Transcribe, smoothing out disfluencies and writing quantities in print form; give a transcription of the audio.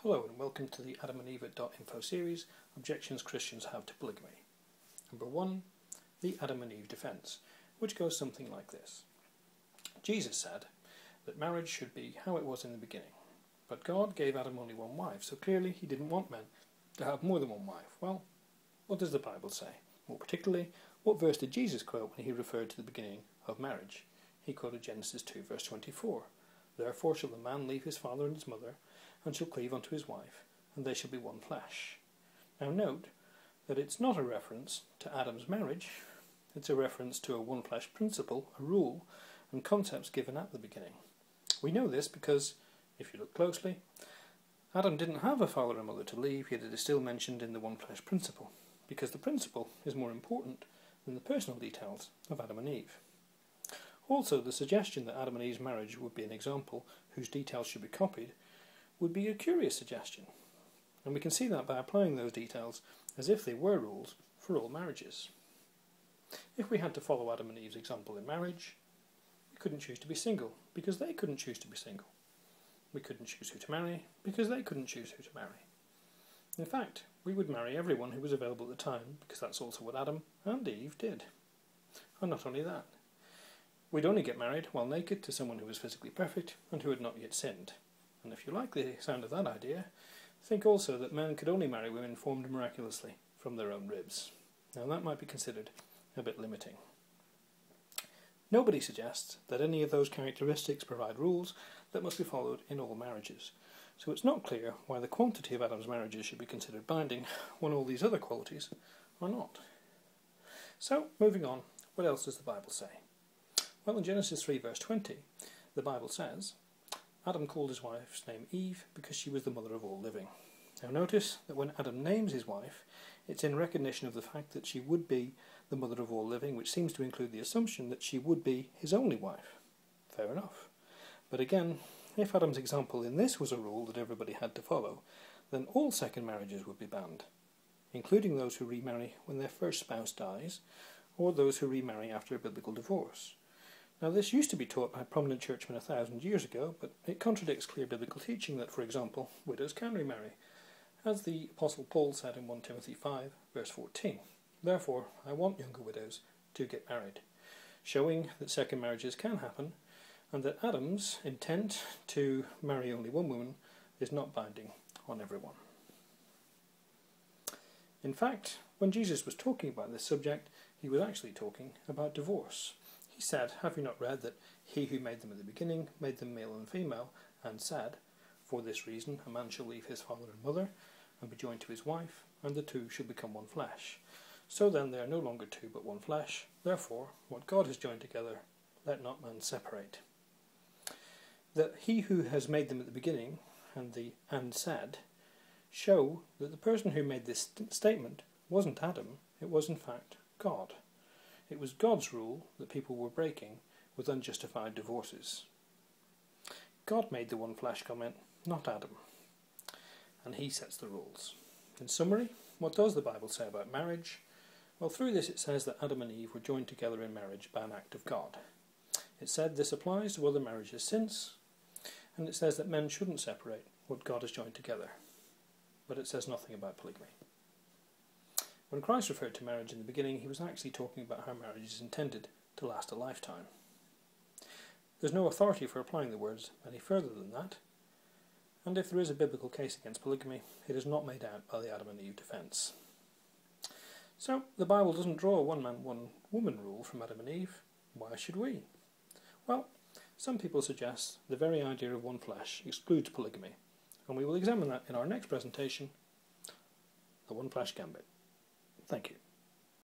Hello and welcome to the Adam and Eve.info series, Objections Christians Have to Polygamy. Number 1, the Adam and Eve defence, which goes something like this. Jesus said that marriage should be how it was in the beginning, but God gave Adam only one wife, so clearly he didn't want men to have more than one wife. Well, what does the Bible say? More particularly, what verse did Jesus quote when he referred to the beginning of marriage? He quoted Genesis 2 verse 24. Therefore shall the man leave his father and his mother, and shall cleave unto his wife, and they shall be one flesh. Now note that it's not a reference to Adam's marriage, it's a reference to a one flesh principle, a rule, and concepts given at the beginning. We know this because, if you look closely, Adam didn't have a father and mother to leave, yet it is still mentioned in the one flesh principle, because the principle is more important than the personal details of Adam and Eve. Also, the suggestion that Adam and Eve's marriage would be an example whose details should be copied would be a curious suggestion, and we can see that by applying those details as if they were rules for all marriages. If we had to follow Adam and Eve's example in marriage, we couldn't choose to be single because they couldn't choose to be single. We couldn't choose who to marry because they couldn't choose who to marry. In fact, we would marry everyone who was available at the time because that's also what Adam and Eve did. And not only that, we'd only get married while naked to someone who was physically perfect and who had not yet sinned. And if you like the sound of that idea, think also that men could only marry women formed miraculously from their own ribs. Now that might be considered a bit limiting. Nobody suggests that any of those characteristics provide rules that must be followed in all marriages, so it's not clear why the quantity of Adam's marriages should be considered binding when all these other qualities are not. So, moving on, what else does the Bible say? Well, in Genesis 3 verse 20, the Bible says, Adam called his wife's name Eve because she was the mother of all living. Now notice that when Adam names his wife, it's in recognition of the fact that she would be the mother of all living, which seems to include the assumption that she would be his only wife. Fair enough. But again, if Adam's example in this was a rule that everybody had to follow, then all second marriages would be banned, including those who remarry when their first spouse dies, or those who remarry after a biblical divorce. Now this used to be taught by prominent churchmen 1,000 years ago, but it contradicts clear biblical teaching that, for example, widows can remarry, as the Apostle Paul said in 1 Timothy 5 verse 14. Therefore, I want younger widows to get married, showing that second marriages can happen, and that Adam's intent to marry only one woman is not binding on everyone. In fact, when Jesus was talking about this subject, he was actually talking about divorce. He said, have you not read that he who made them at the beginning made them male and female, and said, for this reason a man shall leave his father and mother, and be joined to his wife, and the two shall become one flesh. So then they are no longer two but one flesh. Therefore, what God has joined together, let not man separate. That he who has made them at the beginning, and the and said, show that the person who made this statement wasn't Adam, it was in fact God. It was God's rule that people were breaking with unjustified divorces. God made the one flesh comment, not Adam, and he sets the rules. In summary, what does the Bible say about marriage? Well, through this it says that Adam and Eve were joined together in marriage by an act of God. It said this applies to other marriages since, and it says that men shouldn't separate what God has joined together. But it says nothing about polygamy. When Christ referred to marriage in the beginning, he was actually talking about how marriage is intended to last a lifetime. There's no authority for applying the words any further than that, and if there is a biblical case against polygamy, it is not made out by the Adam and Eve defence. So, the Bible doesn't draw a one-man, one-woman rule from Adam and Eve. Why should we? Well, some people suggest the very idea of one flesh excludes polygamy, and we will examine that in our next presentation, the one flesh gambit. Thank you.